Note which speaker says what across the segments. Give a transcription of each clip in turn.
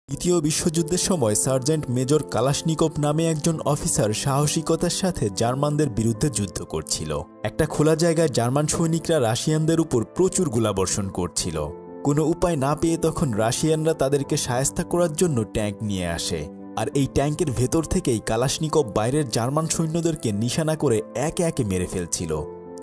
Speaker 1: দ্বিতীয় বিশ্বযুদ্ধের সময় সার্জেন্ট মেজর কালাশনিকভ নামে একজন অফিসার সাহসিকতার সাথে জার্মানদের বিরুদ্ধে যুদ্ধ করছিল। একটা খোলা জায়গায় জার্মান সৈনিকরা রাশিয়ানদের উপর প্রচুর গোলাবর্ষণ করছিল। কোনো উপায় না পেয়ে তখন রাশিয়ানরা তাদেরকে শায়েস্তা করার জন্য ট্যাঙ্ক নিয়ে আসে, আর এই ট্যাঙ্কের ভেতর থেকেই কালাশনিকভ বাইরের জার্মান সৈন্যদেরকে নিশানা করে একে একে মেরে ফেলছিল।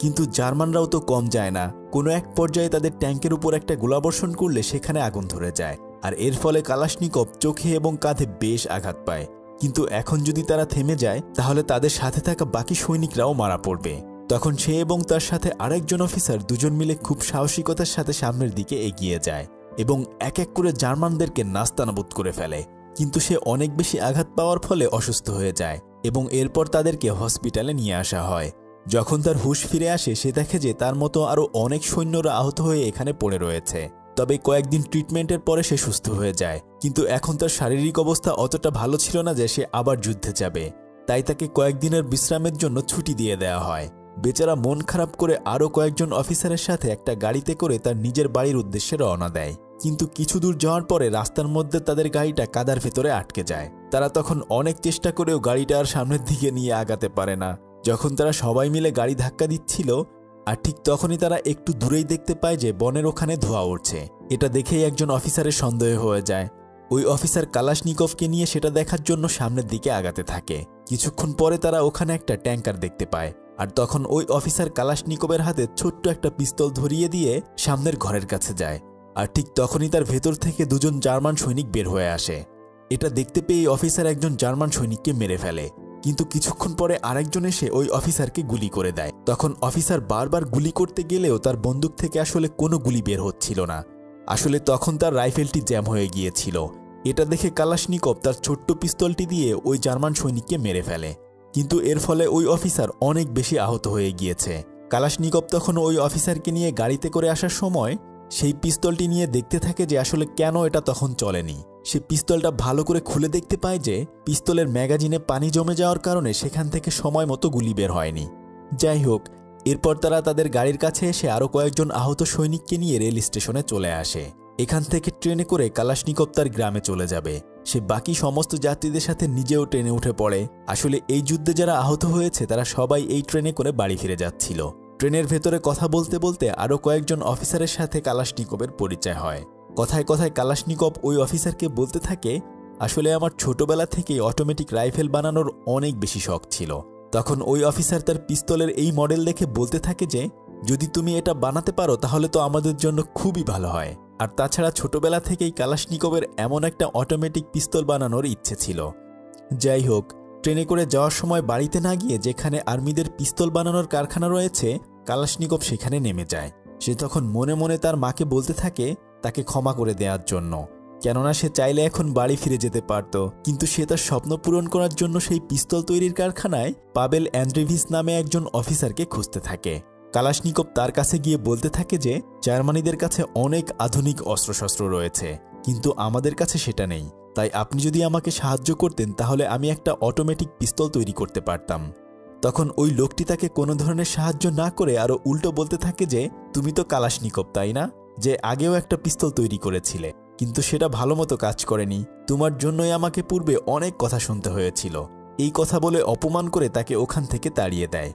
Speaker 1: কিন্তু জার্মানরাও তো কম যায় না। কোনো এক পর্যায়ে তাদের ট্যাঙ্কের উপর একটা গোলাবর্ষণ করলে সেখানে আগুন ধরে যায়, আর এর ফলে কালাশনিকভ চোখে এবং কাঁধে বেশ আঘাত পায়। কিন্তু এখন যদি তারা থেমে যায় তাহলে তাদের সাথে থাকা বাকি সৈনিকরাও মারা পড়বে। তখন সে এবং তার সাথে আরেকজন অফিসার দুজন মিলে খুব সাহসিকতার সাথে সামনের দিকে এগিয়ে যায় এবং এক এক করে জার্মানদেরকে নাস্তানাবুদ করে ফেলে। কিন্তু সে অনেক বেশি আঘাত পাওয়ার ফলে অসুস্থ হয়ে যায় এবং এরপর তাদেরকে হসপিটালে নিয়ে আসা হয়। যখন তার হুঁশ ফিরে আসে সে দেখে যে তার মতো আরও অনেক সৈন্যরা আহত হয়ে এখানে পড়ে রয়েছে। তবে কয়েকদিন ট্রিটমেন্টের পরে সে সুস্থ হয়ে যায়, কিন্তু এখন তার শারীরিক অবস্থা অতটা ভালো ছিল না যে সে আবার যুদ্ধে যাবে। তাই তাকে কয়েকদিনের বিশ্রামের জন্য ছুটি দিয়ে দেওয়া হয়। বেচারা মন খারাপ করে আরও কয়েকজন অফিসারের সাথে একটা গাড়িতে করে তার নিজের বাড়ির উদ্দেশ্যে রওনা দেয়। কিন্তু কিছু দূর যাওয়ার পরে রাস্তার মধ্যে তাদের গাড়িটা কাদার ভেতরে আটকে যায়। তারা তখন অনেক চেষ্টা করেও গাড়িটা আর সামনের দিকে নিয়ে আগাতে পারে না। যখন তারা সবাই মিলে গাড়ি ধাক্কা দিচ্ছিল, আর ঠিক তখনই তারা একটু দূরেই দেখতে পায় যে বনের ওখানে ধোঁয়া উঠছে। এটা দেখেই একজন অফিসারের সন্দেহ হয়ে যায়। ওই অফিসার কালাশনিকভকে নিয়ে সেটা দেখার জন্য সামনের দিকে আগাতে থাকে। কিছুক্ষণ পরে তারা ওখানে একটা ট্যাঙ্কার দেখতে পায়, আর তখন ওই অফিসার কালাশনিকভের হাতে ছোট্ট একটা পিস্তল ধরিয়ে দিয়ে সামনের ঘরের কাছে যায়। আর ঠিক তখনই তার ভেতর থেকে দুজন জার্মান সৈনিক বের হয়ে আসে। এটা দেখতে পেয়ে অফিসার একজন জার্মান সৈনিককে মেরে ফেলে, কিন্তু কিছুক্ষণ পরে আরেকজন এসে ওই অফিসারকে গুলি করে দেয়। তখন অফিসার বারবার গুলি করতে গেলেও তার বন্দুক থেকে আসলে কোনো গুলি বের হচ্ছিল না। আসলে তখন তার রাইফেলটি জ্যাম হয়ে গিয়েছিল। এটা দেখে কালাশনিকভ তার ছোট্ট পিস্তলটি দিয়ে ওই জার্মান সৈনিককে মেরে ফেলে, কিন্তু এর ফলে ওই অফিসার অনেক বেশি আহত হয়ে গিয়েছে। কালাশনিকভ তখন ওই অফিসারকে নিয়ে গাড়িতে করে আসার সময় সেই পিস্তলটি নিয়ে দেখতে থাকে যে আসলে কেন এটা তখন চলেনি। সে পিস্তলটা ভালো করে খুলে দেখতে পায় যে পিস্তলের ম্যাগাজিনে পানি জমে যাওয়ার কারণে সেখান থেকে সময় মতো গুলি বের হয়নি। যাই হোক, এরপর তারা তাদের গাড়ির কাছে এসে আরও কয়েকজন আহত সৈনিককে নিয়ে রেল স্টেশনে চলে আসে। এখান থেকে ট্রেনে করে কালাশনিকভ তার গ্রামে চলে যাবে। সে বাকি সমস্ত যাত্রীদের সাথে নিজেও ট্রেনে উঠে পড়ে। আসলে এই যুদ্ধে যারা আহত হয়েছে তারা সবাই এই ট্রেনে করে বাড়ি ফিরে যাচ্ছিল। ট্রেনের ভেতরে কথা বলতে বলতে আরও কয়েকজন অফিসারের সাথে কালাশনিকভের পরিচয় হয়। কথায় কথায় কালাশনিকভ ওই অফিসারকে বলতে থাকে, আসলে আমার ছোটবেলা থেকেই অটোমেটিক রাইফেল বানানোর অনেক বেশি শখ ছিল। তখন ওই অফিসার তার পিস্তলের এই মডেল দেখে বলতে থাকে যে যদি তুমি এটা বানাতে পারো তাহলে তো আমাদের জন্য খুবই ভালো হয়। আর তাছাড়া ছোটবেলা থেকেই কালাশনিকভের এমন একটা অটোমেটিক পিস্তল বানানোর ইচ্ছে ছিল। যাই হোক, ট্রেনে করে যাওয়ার সময় বাড়িতে না গিয়ে যেখানে আর্মিদের পিস্তল বানানোর কারখানা রয়েছে কালাশনিকভ সেখানে নেমে যায়। সে তখন মনে মনে তার মাকে বলতে থাকে তাকে ক্ষমা করে দেওয়ার জন্য, কেননা সে চাইলে এখন বাড়ি ফিরে যেতে পারত। কিন্তু সে তার স্বপ্ন পূরণ করার জন্য সেই পিস্তল তৈরির কারখানায় পাবেল অ্যান্ড্রেভিস নামে একজন অফিসারকে খুঁজতে থাকে। কালাশনিকভ তার কাছে গিয়ে বলতে থাকে যে জার্মানিদের কাছে অনেক আধুনিক অস্ত্রশস্ত্র রয়েছে, কিন্তু আমাদের কাছে সেটা নেই। তাই আপনি যদি আমাকে সাহায্য করতেন তাহলে আমি একটা অটোমেটিক পিস্তল তৈরি করতে পারতাম। তখন ওই লোকটি তাকে কোনো ধরনের সাহায্য না করে আরও উল্টো বলতে থাকে যে তুমি তো কালাশনিকভ, তাই না, যে আগেও একটা পিস্তল তৈরি করেছিলে, কিন্তু সেটা ভালো মতো কাজ করেনি। তোমার জন্যই আমাকে পূর্বে অনেক কথা শুনতে হয়েছিল। এই কথা বলে অপমান করে তাকে ওখান থেকে তাড়িয়ে দেয়।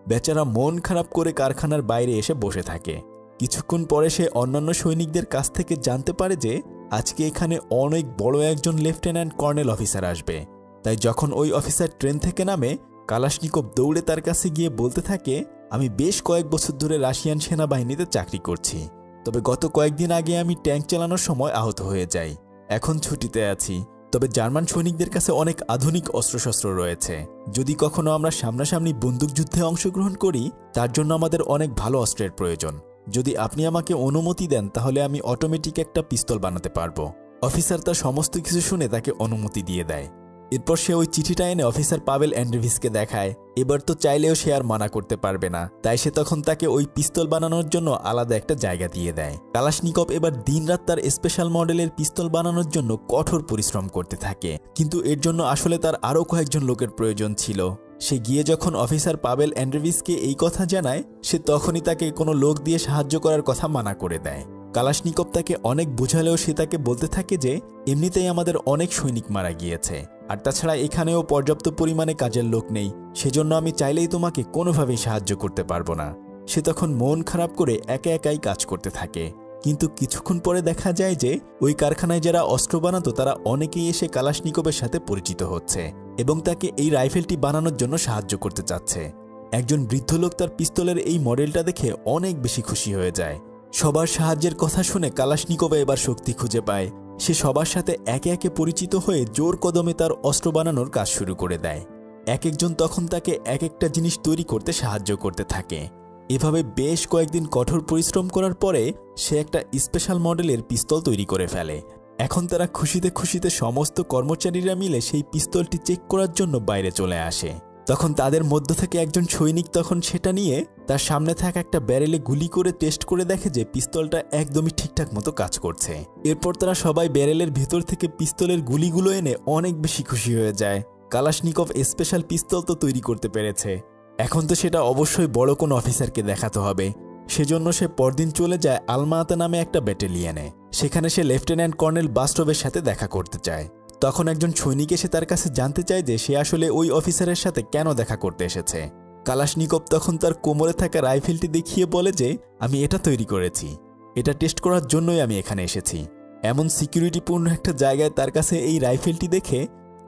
Speaker 1: বেচারা মন খারাপ করে কারখানার বাইরে এসে বসে থাকে। কিছুক্ষণ পরে সে অন্যান্য সৈনিকদের কাছ থেকে জানতে পারে যে আজকে এখানে অনেক বড় একজন লেফটেন্যান্ট কর্নেল অফিসার আসবে। তাই যখন ওই অফিসার ট্রেন থেকে নামে কালাশনিকভ দৌড়ে তার কাছে গিয়ে বলতে থাকে, আমি বেশ কয়েক বছর ধরে রাশিয়ান সেনাবাহিনীতে চাকরি করছি, তবে গত কয়েকদিন আগে আমি ট্যাঙ্ক চালানোর সময় আহত হয়ে যাই। এখন ছুটিতে আছি, তবে জার্মান সৈনিকদের কাছে অনেক আধুনিক অস্ত্রশস্ত্র রয়েছে। যদি কখনো আমরা সামনাসামনি বন্দুকযুদ্ধে অংশগ্রহণ করি তার জন্য আমাদের অনেক ভালো অস্ত্রের প্রয়োজন। যদি আপনি আমাকে অনুমতি দেন তাহলে আমি অটোমেটিক একটা পিস্তল বানাতে পারবো। অফিসার তার সমস্ত কিছু শুনে তাকে অনুমতি দিয়ে দেয়। এরপর সে ওই চিঠিটা এনে অফিসার পাবেল অ্যান্ড্রেভিসকে দেখায়। এবার তো চাইলেও সে আর মানা করতে পারবে না, তাই সে তখন তাকে ওই পিস্তল বানানোর জন্য আলাদা একটা জায়গা দিয়ে দেয়। কালাশনিকভ এবার দিনরাত তার স্পেশাল মডেলের পিস্তল বানানোর জন্য কঠোর পরিশ্রম করতে থাকে, কিন্তু এর জন্য আসলে তার আরও কয়েকজন লোকের প্রয়োজন ছিল। সে গিয়ে যখন অফিসার পাবেল অ্যান্ড্রেভিসকে এই কথা জানায়, সে তখনই তাকে কোনো লোক দিয়ে সাহায্য করার কথা মানা করে দেয়। কালাশনিকভ তাকে অনেক বোঝালেও সে তাকে বলতে থাকে যে এমনিতেই আমাদের অনেক সৈনিক মারা গিয়েছে, আর তাছাড়া এখানেও পর্যাপ্ত পরিমাণে কাজের লোক নেই, সেজন্য আমি চাইলেই তোমাকে কোনোভাবেই সাহায্য করতে পারবো না। সে তখন মন খারাপ করে একা একাই কাজ করতে থাকে। কিন্তু কিছুক্ষণ পরে দেখা যায় যে ওই কারখানায় যারা অস্ত্র বানাতো তারা অনেকেই এসে কালাশনিকভের সাথে পরিচিত হচ্ছে এবং তাকে এই রাইফেলটি বানানোর জন্য সাহায্য করতে চাচ্ছে। একজন বৃদ্ধ লোক তার পিস্তলের এই মডেলটা দেখে অনেক বেশি খুশি হয়ে যায়। সবার সাহায্যের কথা শুনে কালাশনিকভ এবার শক্তি খুঁজে পায়। সে সবার সাথে একে একে পরিচিত হয়ে জোর কদমে তার অস্ত্র বানানোর কাজ শুরু করে দেয়। এক একজন তখন তাকে এক একটা জিনিস তৈরি করতে সাহায্য করতে থাকে। এভাবে বেশ কয়েকদিন কঠোর পরিশ্রম করার পরে সে একটা স্পেশাল মডেলের পিস্তল তৈরি করে ফেলে। এখন তারা খুশিতে খুশিতে সমস্ত কর্মচারীরা মিলে সেই পিস্তলটি চেক করার জন্য বাইরে চলে আসে। তখন তাদের মধ্য থেকে একজন সৈনিক তখন সেটা নিয়ে তার সামনে থাকা একটা ব্যারেলে গুলি করে টেস্ট করে দেখে যে পিস্তলটা একদমই ঠিকঠাক মতো কাজ করছে। এরপর তারা সবাই ব্যারেলের ভেতর থেকে পিস্তলের গুলিগুলো এনে অনেক বেশি খুশি হয়ে যায়। কালাশনিকভ স্পেশাল পিস্তল তো তৈরি করতে পেরেছে, এখন তো সেটা অবশ্যই বড় কোনো অফিসারকে দেখাতে হবে। সেজন্য সে পরদিন চলে যায় আলমাতা নামে একটা ব্যাটালিয়নে। সেখানে সে লেফটেন্যান্ট কর্নেল বাস্টভের সাথে দেখা করতে চায়। তখন একজন সৈনিক এসে তার কাছে জানতে চায় যে সে আসলে ওই অফিসারের সাথে কেন দেখা করতে এসেছে। কালাশনিকভ তখন তার কোমরে থাকা রাইফেলটি দেখিয়ে বলে যে আমি এটা তৈরি করেছি, এটা টেস্ট করার জন্যই আমি এখানে এসেছি। এমন সিকিউরিটিপূর্ণ একটা জায়গায় তার কাছে এই রাইফেলটি দেখে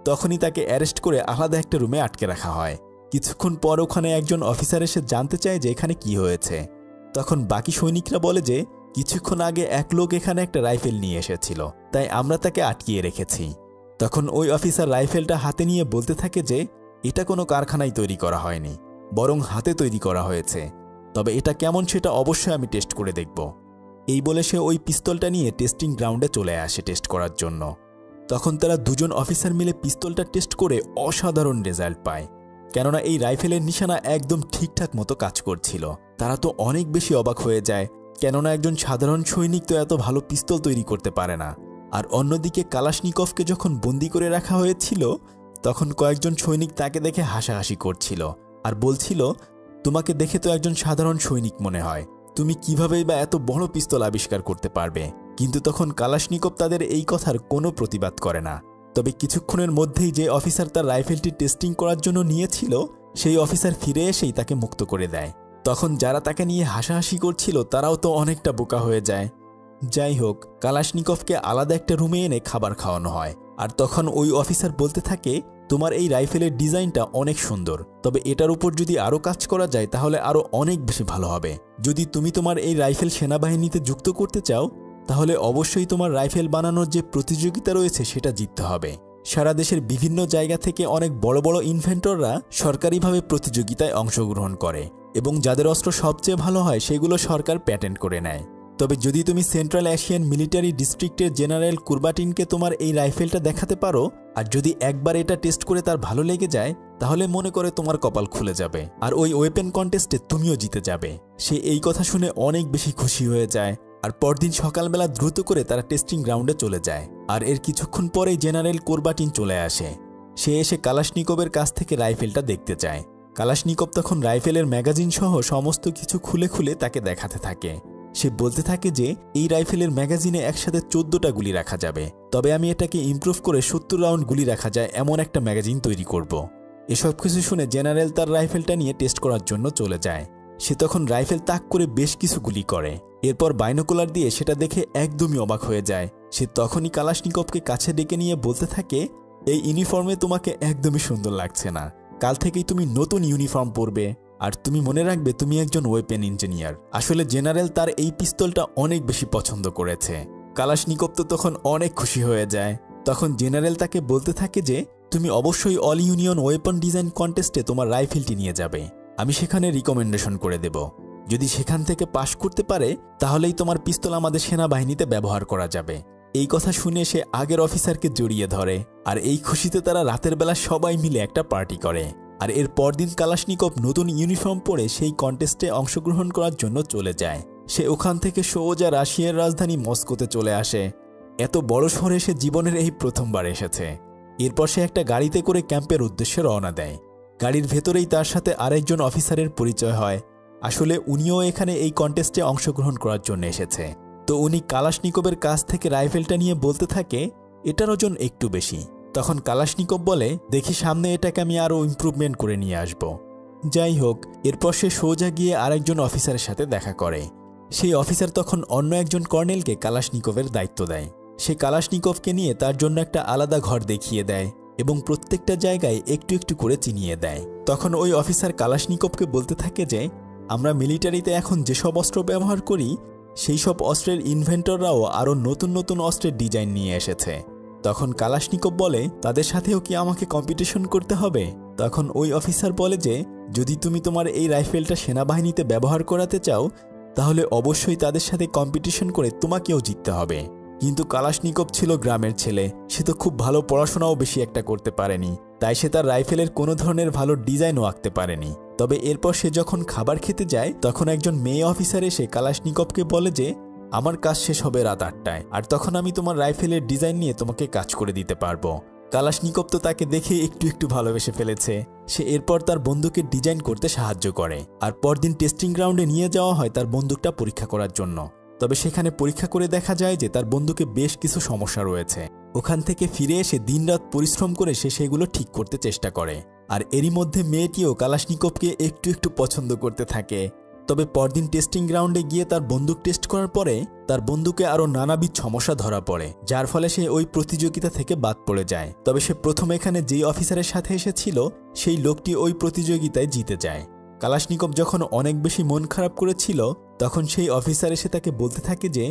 Speaker 1: তখনই তাকে অ্যারেস্ট করে আলাদা একটা রুমে আটকে রাখা হয়। কিছুক্ষণ পর ওখানে একজন অফিসার এসে জানতে চায় যে এখানে কি হয়েছে। তখন বাকি সৈনিকরা বলে যে কিছুক্ষণ আগে এক লোক এখানে একটা রাইফেল নিয়ে এসেছিল, তাই আমরা তাকে আটকিয়ে রেখেছি। তখন ওই অফিসার রাইফেলটা হাতে নিয়ে বলতে থাকে যে এটা কোনো কারখানায় তৈরি করা হয়নি, বরং হাতে তৈরি করা হয়েছে, তবে এটা কেমন সেটা অবশ্যই আমি টেস্ট করে দেখব। এই বলে সে ওই পিস্তলটা নিয়ে টেস্টিং গ্রাউন্ডে চলে আসে টেস্ট করার জন্য। তখন তারা দুজন অফিসার মিলে পিস্তলটা টেস্ট করে অসাধারণ রেজাল্ট পায়, কেননা এই রাইফেলের নিশানা একদম ঠিকঠাক মতো কাজ করছিল। তারা তো অনেক বেশি অবাক হয়ে যায়, কেননা একজন সাধারণ সৈনিক তো এত ভালো পিস্তল তৈরি করতে পারে না। আর অন্যদিকে কালাশনিকভকে যখন বন্দি করে রাখা হয়েছিল তখন কয়েকজন সৈনিক তাকে দেখে হাসাহাসি করছিল আর বলছিল তোমাকে দেখে তো একজন সাধারণ সৈনিক মনে হয়, তুমি কিভাবেই বা এত বড় পিস্তল আবিষ্কার করতে পারবে। কিন্তু তখন কালাশনিকভ তাদের এই কথার কোনো প্রতিবাদ করে না। তবে কিছুক্ষণের মধ্যেই যে অফিসার তার রাইফেলটি টেস্টিং করার জন্য নিয়েছিল সেই অফিসার ফিরে এসেই তাকে মুক্ত করে দেয়। তখন যারা তাকে নিয়ে হাসাহাসি করছিল তারাও তো অনেকটা বোকা হয়ে যায়। যাই হোক, কালাশনিকভকে আলাদা একটা রুমে এনে খাবার খাওয়ানো হয়। আর তখন ওই অফিসার বলতে থাকে তোমার এই রাইফেলের ডিজাইনটা অনেক সুন্দর, তবে এটার উপর যদি আরও কাজ করা যায় তাহলে আরও অনেক বেশি ভালো হবে। যদি তুমি তোমার এই রাইফেল সেনাবাহিনীতে যুক্ত করতে চাও তাহলে অবশ্যই তোমার রাইফেল বানানোর যে প্রতিযোগিতা রয়েছে সেটা জিততে হবে। সারা দেশের বিভিন্ন জায়গা থেকে অনেক বড় বড় ইনভেন্টররা সরকারিভাবে প্রতিযোগিতায় অংশগ্রহণ করে এবং যাদের অস্ত্র সবচেয়ে ভালো হয় সেগুলো সরকার প্যাটেন্ট করে নেয়। তবে যদি তুমি সেন্ট্রাল এশিয়ান মিলিটারি ডিস্ট্রিক্টের জেনারেল কুরবাটিনকে তোমার এই রাইফেলটা দেখাতে পারো আর যদি একবার এটা টেস্ট করে তার ভালো লেগে যায় তাহলে মনে করে তোমার কপাল খুলে যাবে আর ওই ওয়েপেন কন্টেস্টে তুমিও জিতে যাবে। সে এই কথা শুনে অনেক বেশি খুশি হয়ে যায় আর পরদিন সকালবেলা দ্রুত করে তারা টেস্টিং গ্রাউন্ডে চলে যায়। আর এর কিছুক্ষণ পরেই জেনারেল কুরবাটিন চলে আসে। সে এসে কালাশনিকভের কাছ থেকে রাইফেলটা দেখতে চায়। কালাশনিকভ তখন রাইফেলের ম্যাগাজিন সহ সমস্ত কিছু খুলে খুলে তাকে দেখাতে থাকে। সে বলতে থাকে যে এই রাইফেলের ম্যাগাজিনে একসাথে 14টা গুলি রাখা যাবে, তবে আমি এটাকে ইমপ্রুভ করে 70 রাউন্ড গুলি রাখা যায় এমন একটা ম্যাগাজিন তৈরি করব। এসব কিছু শুনে জেনারেল তার রাইফেলটা নিয়ে টেস্ট করার জন্য চলে যায়। সে তখন রাইফেল তাক করে বেশ কিছু গুলি করে, এরপর বাইনোকুলার দিয়ে সেটা দেখে একদমই অবাক হয়ে যায়। সে তখনই কালাশনিকভকে কাছে ডেকে নিয়ে বলতে থাকে এই ইউনিফর্মে তোমাকে একদমই সুন্দর লাগছে না, কাল থেকেই তুমি নতুন ইউনিফর্ম পরবে আর তুমি মনে রাখবে তুমি একজন ওয়েপেন ইঞ্জিনিয়ার। আসলে জেনারেল তার এই পিস্তলটা অনেক বেশি পছন্দ করেছে। কালাশনিকভ তো তখন অনেক খুশি হয়ে যায়। তখন জেনারেল তাকে বলতে থাকে যে তুমি অবশ্যই অল ইউনিয়ন ওয়েপন ডিজাইন কন্টেস্টে তোমার রাইফেলটি নিয়ে যাবে, আমি সেখানে রিকমেন্ডেশন করে দেব। যদি সেখান থেকে পাশ করতে পারে তাহলেই তোমার পিস্তল আমাদের সেনাবাহিনীতে ব্যবহার করা যাবে। এই কথা শুনে সে আগের অফিসারকে জড়িয়ে ধরে আর এই খুশিতে তারা রাতের বেলা সবাই মিলে একটা পার্টি করে। আর এর পরদিন কালাশনিকভ নতুন ইউনিফর্ম পরে সেই কন্টেস্টে অংশগ্রহণ করার জন্য চলে যায়। সে ওখান থেকে সোজা রাশিয়ার রাজধানী মস্কোতে চলে আসে। এত বড় শহরে সে জীবনের এই প্রথমবার এসেছে। এরপর সে একটা গাড়িতে করে ক্যাম্পের উদ্দেশ্যে রওনা দেয়। গাড়ির ভেতরেই তার সাথে আরেকজন অফিসারের পরিচয় হয়। আসলে উনিও এখানে এই কন্টেস্টে অংশগ্রহণ করার জন্য এসেছে। তো উনি কালাশনিকভের কাছ থেকে রাইফেলটা নিয়ে বলতে থাকে, এটার ওজন একটু বেশি। তখন কালাশনিকভ বলে, দেখি সামনে এটাকে আমি আরও ইমপ্রুভমেন্ট করে নিয়ে আসব। যাই হোক, এরপর সে সোজা গিয়ে আরেকজন অফিসারের সাথে দেখা করে। সেই অফিসার তখন অন্য একজন কর্নেলকে কালাশনিকভের দায়িত্ব দেয়। সে কালাশনিকভকে নিয়ে তার জন্য একটা আলাদা ঘর দেখিয়ে দেয় এবং প্রত্যেকটা জায়গায় একটু একটু করে চিনিয়ে দেয়। তখন ওই অফিসার কালাশনিকভকে বলতে থাকে যে, আমরা মিলিটারিতে এখন যেসব অস্ত্র ব্যবহার করি সেই সব অস্ত্রের ইনভেন্টররাও আরও নতুন নতুন অস্ত্রের ডিজাইন নিয়ে এসেছে। তখন কালাশনিকভ বলে, তাদের সাথেও কি আমাকে কম্পিটিশন করতে হবে? তখন ওই অফিসার বলে যে, যদি তুমি তোমার এই রাইফেলটা সেনাবাহিনীতে ব্যবহার করাতে চাও তাহলে অবশ্যই তাদের সাথে কম্পিটিশন করে তোমাকেও জিততে হবে। কিন্তু কালাশনিকভ ছিল গ্রামের ছেলে, সে তো খুব ভালো পড়াশোনাও বেশি একটা করতে পারেনি, তাই সে তার রাইফেলের কোনো ধরনের ভালো ডিজাইনও আঁকতে পারেনি। তবে এরপর সে যখন খাবার খেতে যায় তখন একজন মেয়ে অফিসার এসে কালাশনিকভকে বলে যে, আমার কাজ শেষ হবে রাত 8টায়, আর তখন আমি তোমার রাইফেলের ডিজাইন নিয়ে তোমাকে কাজ করে দিতে পারবো। কালাশনিকভ তো তাকে দেখে একটু একটু ভালোবেসে ফেলেছে। সে এরপর তার বন্দুকের ডিজাইন করতে সাহায্য করে, আর পরদিন টেস্টিং গ্রাউন্ডে নিয়ে যাওয়া হয় তার বন্দুকটা পরীক্ষা করার জন্য। তবে সেখানে পরীক্ষা করে দেখা যায় যে তার বন্দুকে বেশ কিছু সমস্যা রয়েছে। ওখান থেকে ফিরে এসে দিনরাত পরিশ্রম করে সে সেগুলো ঠিক করতে চেষ্টা করে। আর এরই মধ্যে মেয়েটিও কালাশনিকভকে একটু একটু পছন্দ করতে থাকে। তবে পরদিন টেস্টিং গ্রাউন্ডে গিয়ে তার বন্দুক টেস্ট করার পরে তার বন্দুকে আরও নানাবিধ সমস্যা ধরা পড়ে, যার ফলে সে ওই প্রতিযোগিতা থেকে বাদ পড়ে যায়। তবে সে প্রথম এখানে যেই অফিসারের সাথে এসেছিল সেই লোকটি ওই প্রতিযোগিতায় জিতে যায়। কালাশনিকভ যখন অনেক বেশি মন খারাপ করেছিল তখন সেই অফিসার এসে তাকে বলতে থাকে যে,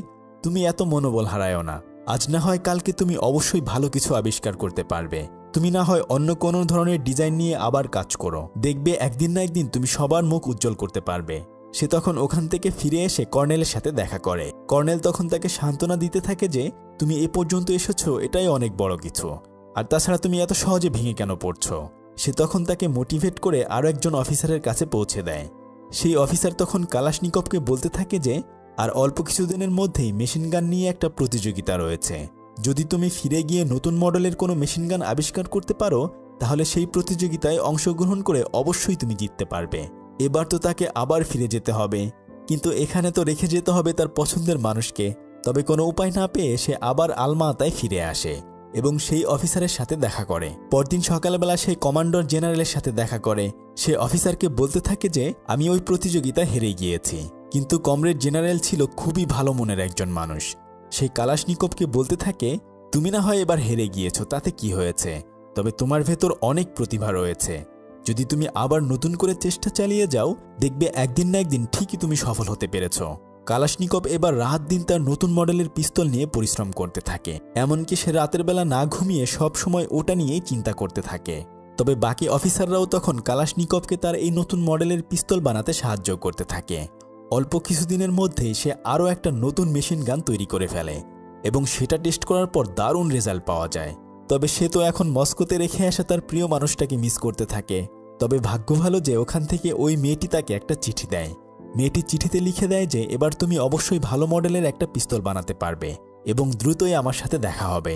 Speaker 1: তুমি এত মনোবল হারায়ও না, আজ না হয় কালকে তুমি অবশ্যই ভালো কিছু আবিষ্কার করতে পারবে। তুমি না হয় অন্য কোনো ধরনের ডিজাইন নিয়ে আবার কাজ করো, দেখবে একদিন না একদিন তুমি সবার মুখ উজ্জ্বল করতে পারবে। সে তখন ওখান থেকে ফিরে এসে কর্নেলের সাথে দেখা করে। কর্নেল তখন তাকে সান্ত্বনা দিতে থাকে যে, তুমি এ পর্যন্ত এসেছো এটাই অনেক বড় কিছু, আর তাছাড়া তুমি এত সহজে ভেঙে কেন পড়ছো। সে তখন তাকে মোটিভেট করে আরও একজন অফিসারের কাছে পৌঁছে দেয়। সেই অফিসার তখন কালাশনিকভকে বলতে থাকে যে, আর অল্প কিছুদিনের মধ্যেই মেশিন গান নিয়ে একটা প্রতিযোগিতা রয়েছে, যদি তুমি ফিরে গিয়ে নতুন মডেলের কোনো মেশিন গান আবিষ্কার করতে পারো তাহলে সেই প্রতিযোগিতায় অংশগ্রহণ করে অবশ্যই তুমি জিততে পারবে। এবার তো তাকে আবার ফিরে যেতে হবে, কিন্তু এখানে তো রেখে যেতে হবে তার পছন্দের মানুষকে। তবে কোনো উপায় না পেয়ে সে আবার আলমাতায় ফিরে আসে এবং সেই অফিসারের সাথে দেখা করে। পরদিন সকালবেলা সেই কমান্ডার জেনারেলের সাথে দেখা করে। সে অফিসারকে বলতে থাকে যে, আমি ওই প্রতিযোগিতায় হেরে গিয়েছি, কিন্তু কমরেড জেনারেল ছিল খুবই ভালো মনের একজন মানুষ। সেই কালাশনিকভকে বলতে থাকে, তুমি না হয় এবার হেরে গিয়েছো, তাতে কি হয়েছে, তবে তোমার ভেতর অনেক প্রতিভা রয়েছে। যদি তুমি আবার নতুন করে চেষ্টা চালিয়ে যাও দেখবে একদিন না একদিন ঠিকই তুমি সফল হতে পেরেছ। কালাশনিকভ এবার রাত দিন তার নতুন মডেলের পিস্তল নিয়ে পরিশ্রম করতে থাকে, এমনকি সে রাতের বেলা না ঘুমিয়ে সব সময় ওটা নিয়েই চিন্তা করতে থাকে। তবে বাকি অফিসাররাও তখন কালাশনিকভকে তার এই নতুন মডেলের পিস্তল বানাতে সাহায্য করতে থাকে। অল্প কিছুদিনের মধ্যেই সে আরও একটা নতুন মেশিন গান তৈরি করে ফেলে এবং সেটা টেস্ট করার পর দারুণ রেজাল্ট পাওয়া যায়। তবে সে তো এখন মস্কোতে রেখে আসা তার প্রিয় মানুষটাকে মিস করতে থাকে। তবে ভাগ্য ভালো যে ওখান থেকে ওই মেয়েটি তাকে একটা চিঠি দেয়। মেয়েটি চিঠিতে লিখে দেয় যে, এবার তুমি অবশ্যই ভালো মডেলের একটা পিস্তল বানাতে পারবে এবং দ্রুতই আমার সাথে দেখা হবে।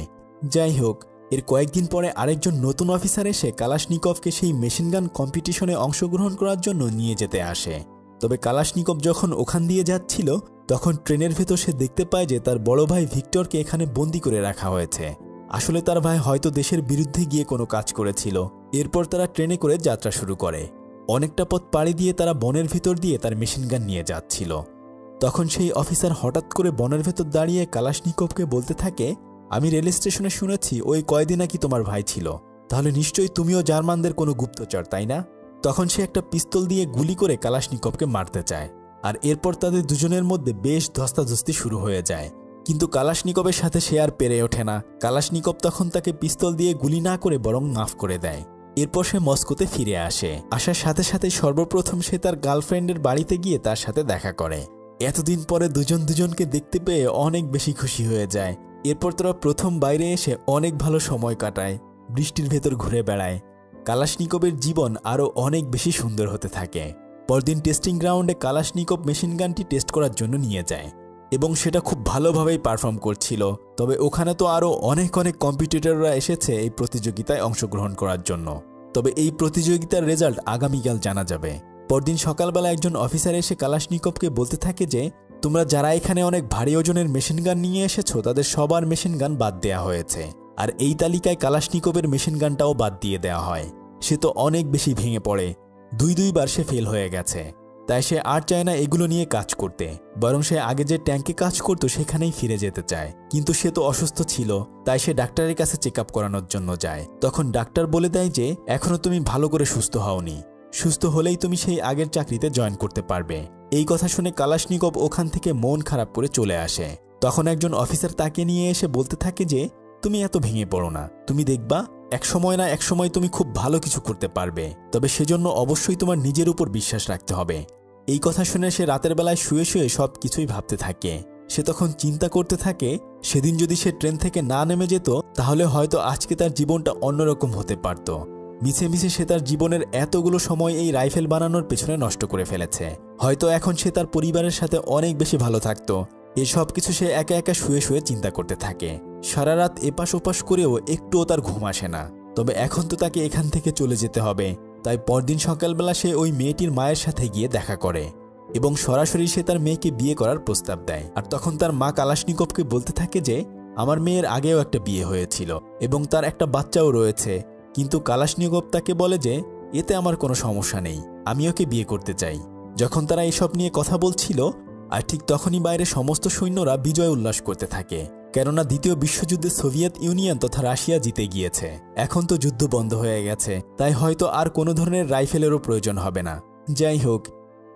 Speaker 1: যাই হোক, এর কয়েকদিন পরে আরেকজন নতুন অফিসার এসে কালাশনিকভকে সেই মেশিনগান কম্পিটিশনে অংশগ্রহণ করার জন্য নিয়ে যেতে আসে। তবে কালাশনিকভ যখন ওখান দিয়ে যাচ্ছিল তখন ট্রেনের ভেতর সে দেখতে পায় যে তার বড় ভাই ভিক্টরকে এখানে বন্দি করে রাখা হয়েছে। আসলে তার ভাই হয়তো দেশের বিরুদ্ধে গিয়ে কোনো কাজ করেছিল। এরপর তারা ট্রেনে করে যাত্রা শুরু করে। অনেকটা পথ পাড়ি দিয়ে তারা বনের ভিতর দিয়ে তার মেশিনগান নিয়ে যাচ্ছিল। তখন সেই অফিসার হঠাৎ করে বনের ভেতর দাঁড়িয়ে কালাশনিকভকে বলতে থাকে, আমি রেল স্টেশনে শুনেছি ওই কয়েদি নাকি তোমার ভাই ছিল, তাহলে নিশ্চয়ই তুমিও জার্মানদের কোনো গুপ্তচর, তাই না? তখন সে একটা পিস্তল দিয়ে গুলি করে কালাশনিকভকে মারতে চায়, আর এরপর তাদের দুজনের মধ্যে বেশ ধস্তাধস্তি শুরু হয়ে যায়। কিন্তু কালাশনিকভের সাথে সে আর পেরে ওঠে না। কালাশনিকভ তখন তাকে পিস্তল দিয়ে গুলি না করে বরং মাফ করে দেয়। এরপর সে মস্কোতে ফিরে আসে। আসার সাথে সাথে সর্বপ্রথম সে তার গার্লফ্রেন্ডের বাড়িতে গিয়ে তার সাথে দেখা করে। এতদিন পরে দুজন দুজনকে দেখতে পেয়ে অনেক বেশি খুশি হয়ে যায়। এরপর তারা প্রথম বাইরে এসে অনেক ভালো সময় কাটায়, বৃষ্টির ভেতর ঘুরে বেড়ায়। কালাশনিকভের জীবন আরও অনেক বেশি সুন্দর হতে থাকে। পরদিন টেস্টিং গ্রাউন্ডে কালাশনিকভ মেশিন গানটি টেস্ট করার জন্য নিয়ে যায় এবং সেটা খুব ভালোভাবেই পারফর্ম করছিল। তবে ওখানে তো আরও অনেক কম্পিটিটররা এসেছে এই প্রতিযোগিতায় অংশগ্রহণ করার জন্য। তবে এই প্রতিযোগিতার রেজাল্ট আগামীকাল জানা যাবে। পরদিন সকালবেলা একজন অফিসার এসে কালাশনিকভকে বলতে থাকে যে, তোমরা যারা এখানে অনেক ভারী ওজনের মেশিন গান নিয়ে এসেছো তাদের সবার মেশিন গান বাদ দেয়া হয়েছে, আর এই তালিকায় কালাশনিকভের মেশিন গানটাও বাদ দিয়ে দেওয়া হয়। সে তো অনেক বেশি ভেঙে পড়ে, দুইবার সে ফেল হয়ে গেছে, তাই সে আর চায় না এগুলো নিয়ে কাজ করতে, বরং সে আগে যে ট্যাঙ্কে কাজ করতো সেখানেই ফিরে যেতে চায়। কিন্তু সে তো অসুস্থ ছিল, তাই সে ডাক্তারের কাছে চেক আপ করানোর জন্য যায়। তখন ডাক্তার বলে দেয় যে এখনো তুমি ভালো করে সুস্থ হওনি, সুস্থ হলেই তুমি সেই আগের চাকরিতে জয়েন করতে পারবে। এই কথা শুনে কালাশনিকভ ওখান থেকে মন খারাপ করে চলে আসে। তখন একজন অফিসার তাকে নিয়ে এসে বলতে থাকে যে তুমি এত ভেঙে পড়ো না, তুমি দেখবা একসময় না একসময় তুমি খুব ভালো কিছু করতে পারবে, তবে সেজন্য অবশ্যই তোমার নিজের উপর বিশ্বাস রাখতে হবে। এই কথা শুনে সে রাতের বেলায় শুয়ে শুয়ে সব কিছুই ভাবতে থাকে। সে তখন চিন্তা করতে থাকে সেদিন যদি সে ট্রেন থেকে না নেমে যেত তাহলে হয়তো আজকে তার জীবনটা অন্যরকম হতে পারত। মিছে মিছে সে তার জীবনের এতগুলো সময় এই রাইফেল বানানোর পেছনে নষ্ট করে ফেলেছে। হয়তো এখন সে তার পরিবারের সাথে অনেক বেশি ভালো থাকতো। এসব কিছু সে একা একা শুয়ে শুয়ে চিন্তা করতে থাকে। সারা রাত এপাশ ওপাশ করেও একটুও তার ঘুম আসে না। তবে এখন তো তাকে এখান থেকে চলে যেতে হবে, তাই পরদিন সকালবেলা সে ওই মেয়েটির মায়ের সাথে গিয়ে দেখা করে এবং সরাসরি সে তার মেয়েকে বিয়ে করার প্রস্তাব দেয়। আর তখন তার মা কালাশনিকভকে বলতে থাকে যে আমার মেয়ের আগেও একটা বিয়ে হয়েছিল এবং তার একটা বাচ্চাও রয়েছে, কিন্তু কালাশনিকভ তাকে বলে যে এতে আমার কোনো সমস্যা নেই, আমি ওকে বিয়ে করতে চাই। যখন তারা এসব নিয়ে কথা বলছিল আর ঠিক তখনই বাইরে সমস্ত সৈন্যরা বিজয় উল্লাস করতে থাকে, কেননা দ্বিতীয় বিশ্বযুদ্ধে সোভিয়েত ইউনিয়ন তথা রাশিয়া জিতে গিয়েছে। এখন তো যুদ্ধ বন্ধ হয়ে গেছে, তাই হয়তো আর কোনো ধরনের রাইফেলেরও প্রয়োজন হবে না। যাই হোক,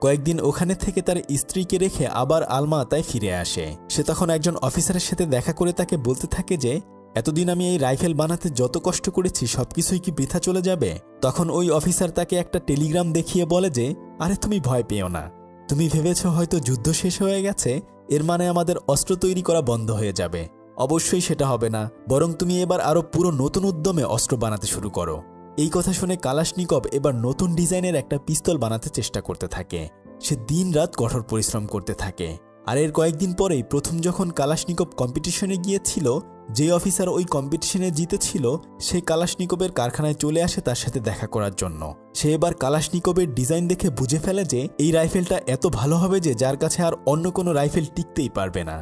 Speaker 1: কয়েকদিন ওখানে থেকে তার স্ত্রীকে রেখে আবার আলমাতায় ফিরে আসে। সে তখন একজন অফিসারের সাথে দেখা করে তাকে বলতে থাকে যে এতদিন আমি এই রাইফেল বানাতে যত কষ্ট করেছি সবকিছুই কি বৃথা চলে যাবে? তখন ওই অফিসার তাকে একটা টেলিগ্রাম দেখিয়ে বলে যে আরে তুমি ভয় পেও না, তুমি ভেবেছ হয়তো যুদ্ধ শেষ হয়ে গেছে, এর মানে আমাদের অস্ত্র তৈরি করা বন্ধ হয়ে যাবে। অবশ্যই সেটা হবে না, বরং তুমি এবার আরো পুরো নতুন উদ্যমে অস্ত্র বানাতে শুরু করো। এই কথা শুনে কালাশনিকভ এবার নতুন ডিজাইনের একটা পিস্তল বানাতে চেষ্টা করতে থাকে। সে দিনরাত কঠোর পরিশ্রম করতে থাকে। আর এর কয়েকদিন পরেই প্রথম যখন কালাশনিকভ কম্পিটিশনে গিয়েছিল, যে অফিসার ওই কম্পিটিশনে জিতেছিল সেই কালাশনিকভের কারখানায় চলে আসে তার সাথে দেখা করার জন্য। সে এবার কালাশনিকভের ডিজাইন দেখে বুঝে ফেলে যে এই রাইফেলটা এত ভালো হবে যে যার কাছে আর অন্য কোনো রাইফেল টিকতেই পারবে না।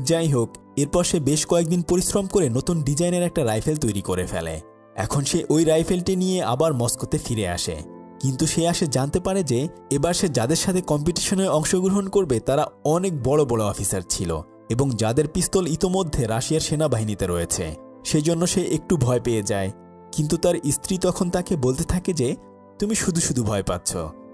Speaker 1: যাই হোক, এরপর সে বেশ কয়েকদিন পরিশ্রম করে নতুন ডিজাইনের একটা রাইফেল তৈরি করে ফেলে। এখন সে ওই রাইফেলটি নিয়ে আবার মস্কোতে ফিরে আসে, কিন্তু সে আসে জানতে পারে যে এবার সে যাদের সাথে কম্পিটিশনে অংশগ্রহণ করবে তারা অনেক বড় বড় অফিসার ছিল এবং যাদের পিস্তল ইতোমধ্যে রাশিয়ার সেনাবাহিনীতে রয়েছে। সেজন্য সে একটু ভয় পেয়ে যায়, কিন্তু তার স্ত্রী তখন তাকে বলতে থাকে যে তুমি শুধু শুধু ভয় পাচ্ছ,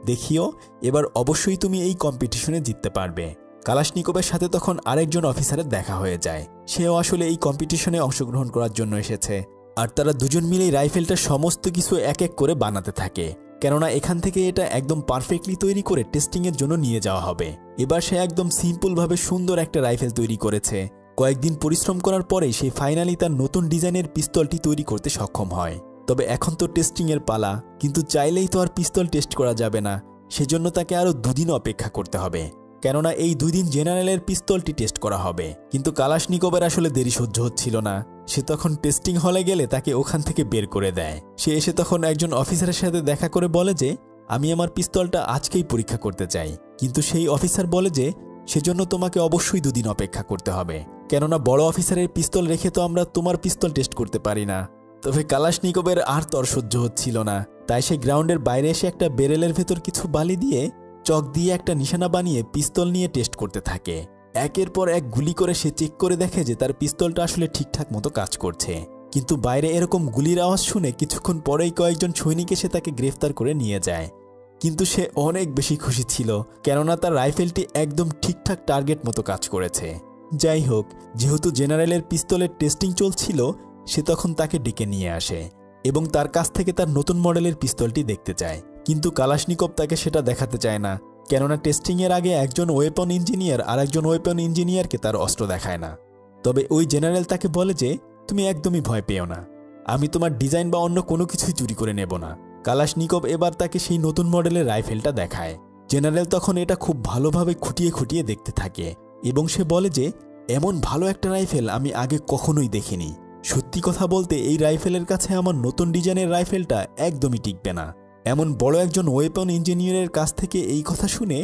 Speaker 1: দেখিও এবার অবশ্যই তুমি এই কম্পিটিশনে জিততে পারবে। কালাশনিকভের সাথে তখন আরেকজন অফিসারের দেখা হয়ে যায়, সেও আসলে এই কম্পিটিশনে অংশগ্রহণ করার জন্য এসেছে। আর তারা দুজন মিলেই রাইফেলটা সমস্ত কিছু এক এক করে বানাতে থাকে, কেননা এখান থেকে এটা একদম পারফেক্টলি তৈরি করে টেস্টিংয়ের জন্য নিয়ে যাওয়া হবে। এবার সে একদম সিম্পলভাবে সুন্দর একটা রাইফেল তৈরি করেছে। কয়েকদিন পরিশ্রম করার পরে সে ফাইনালি তার নতুন ডিজাইনের পিস্তলটি তৈরি করতে সক্ষম হয়। তবে এখন তো টেস্টিংয়ের পালা, কিন্তু চাইলেই তো আর পিস্তল টেস্ট করা যাবে না, সেজন্য তাকে আরও দুদিন অপেক্ষা করতে হবে, কেননা এই 2 দিন জেনারেলের পিস্তলটি টেস্ট করা হবে। কিন্তু কালাশনিকভের আসলে দেরি সহ্য হচ্ছিল না। সে তখন টেস্টিং হলে গেলে তাকে ওখান থেকে বের করে দেয়। সে এসে তখন একজন অফিসারের সাথে দেখা করে বলে যে আমি আমার পিস্তলটা আজকেই পরীক্ষা করতে চাই, কিন্তু সেই অফিসার বলে যে সেজন্য তোমাকে অবশ্যই 2 দিন অপেক্ষা করতে হবে, কেননা বড় অফিসারের পিস্তল রেখে তো আমরা তোমার পিস্তল টেস্ট করতে পারি না। তবে কালাশনিকভের আর তর সহ্য হচ্ছিল না, তাই সে গ্রাউন্ডের বাইরে এসে একটা বেরেলের ভেতর কিছু বালি দিয়ে চক দিয়ে একটা নিশানা বানিয়ে পিস্তল নিয়ে টেস্ট করতে থাকে। একের পর এক গুলি করে সে চেক করে দেখে যে তার পিস্তলটা আসলে ঠিকঠাক মতো কাজ করছে। কিন্তু বাইরে এরকম গুলির আওয়াজ শুনে কিছুক্ষণ পরেই কয়েকজন সৈনিক এসে তাকে গ্রেফতার করে নিয়ে যায়। কিন্তু সে অনেক বেশি খুশি ছিল, কেননা তার রাইফেলটি একদম ঠিকঠাক টার্গেট মতো কাজ করেছে। যাই হোক, যেহেতু জেনারেলের পিস্তলের টেস্টিং চলছিল, সে তখন তাকে ডেকে নিয়ে আসে এবং তার কাছ থেকে তার নতুন মডেলের পিস্তলটি দেখতে চায়। কিন্তু কালাশনিকভ তাকে সেটা দেখাতে চায় না, কেননা টেস্টিংয়ের আগে একজন ওয়েপন ইঞ্জিনিয়ার আর একজন ওয়েপন ইঞ্জিনিয়ারকে তার অস্ত্র দেখায় না। তবে ওই জেনারেল তাকে বলে যে তুমি একদমই ভয় পেও না, আমি তোমার ডিজাইন বা অন্য কোনো কিছুই চুরি করে নেব না। কালাশনিকভ এবার তাকে সেই নতুন মডেলের রাইফেলটা দেখায়। জেনারেল তখন এটা খুব ভালোভাবে খুঁটিয়ে খুঁটিয়ে দেখতে থাকে এবং সে বলে যে এমন ভালো একটা রাইফেল আমি আগে কখনোই দেখিনি। সত্যি কথা বলতে এই রাইফেলের কাছে আমার নতুন ডিজাইনের রাইফেলটা একদমই টিকবে না। এমন বড় একজন ওয়েপন ইঞ্জিনিয়ারের কাছ থেকে এই কথা শুনে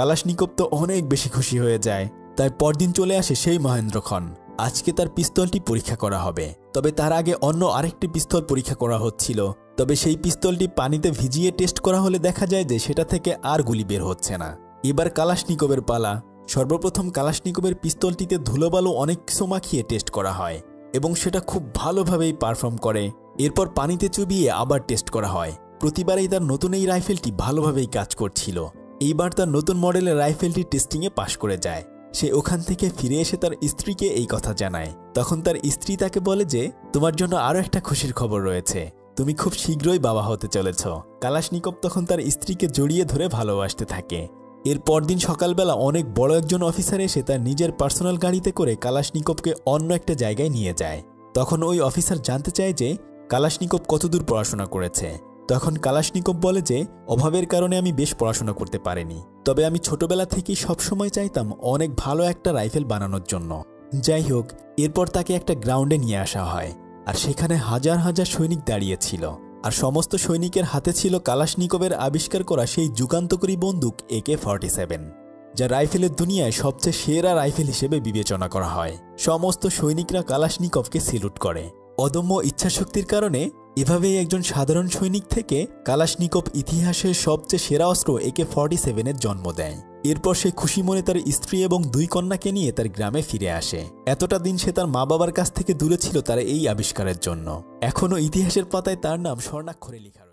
Speaker 1: কালাশনিকভ তো অনেক বেশি খুশি হয়ে যায়। তাই পরদিন চলে আসে সেই মহেন্দ্র খন। আজকে তার পিস্তলটি পরীক্ষা করা হবে। তবে তার আগে অন্য আরেকটি পিস্তল পরীক্ষা করা হচ্ছিল। তবে সেই পিস্তলটি পানিতে ভিজিয়ে টেস্ট করা হলে দেখা যায় যে সেটা থেকে আর গুলি বের হচ্ছে না। এবার কালাশনিকভের পালা। সর্বপ্রথম কালাশনিকভের পিস্তলটিতে ধুলোবালু অনেক কিছু মাখিয়ে টেস্ট করা হয় এবং সেটা খুব ভালোভাবেই পারফর্ম করে। এরপর পানিতে চুবিয়ে আবার টেস্ট করা হয়। প্রতিবারেই তার নতুন এই রাইফেলটি ভালোভাবেই কাজ করছিল। এইবার তার নতুন মডেলের রাইফেলটি টেস্টিংয়ে পাশ করে যায়। সে ওখান থেকে ফিরে এসে তার স্ত্রীকে এই কথা জানায়। তখন তার স্ত্রী তাকে বলে যে তোমার জন্য আরও একটা খুশির খবর রয়েছে, তুমি খুব শীঘ্রই বাবা হতে চলেছ। কালাশনিকভ তখন তার স্ত্রীকে জড়িয়ে ধরে ভালোবাসতে থাকে। এর পরদিন সকালবেলা অনেক বড় একজন অফিসার এসে তার নিজের পার্সোনাল গাড়িতে করে কালাশনিকভকে অন্য একটা জায়গায় নিয়ে যায়। তখন ওই অফিসার জানতে চায় যে কালাশনিকভ কতদূর পড়াশোনা করেছে। তখন কালাশনিকভ বলে যে অভাবের কারণে আমি বেশ পড়াশোনা করতে পারিনি, তবে আমি ছোটবেলা থেকেই সবসময় চাইতাম অনেক ভালো একটা রাইফেল বানানোর জন্য। যাই হোক, এরপর তাকে একটা গ্রাউন্ডে নিয়ে আসা হয় আর সেখানে হাজার হাজার সৈনিক দাঁড়িয়েছিল আর সমস্ত সৈনিকের হাতে ছিল কালাশনিকভের আবিষ্কার করা সেই যুগান্তকারী বন্দুক AK-47, যা রাইফেলের দুনিয়ায় সবচেয়ে সেরা রাইফেল হিসেবে বিবেচনা করা হয়। সমস্ত সৈনিকরা কালাশনিকভকে সেলুট করে। অদম্য ইচ্ছাশক্তির কারণে এভাবেই একজন সাধারণ সৈনিক থেকে কালাশনিকভ ইতিহাসের সবচেয়ে সেরা অস্ত্র AK-47-এর জন্ম দেয়। এরপর সে খুশি মনে তার স্ত্রী এবং 2 কন্যাকে নিয়ে তার গ্রামে ফিরে আসে। এতটা দিন সে তার মা বাবার কাছ থেকে দূরে ছিল তার এই আবিষ্কারের জন্য। এখনও ইতিহাসের পাতায় তার নাম স্বর্ণাক্ষরে লেখা।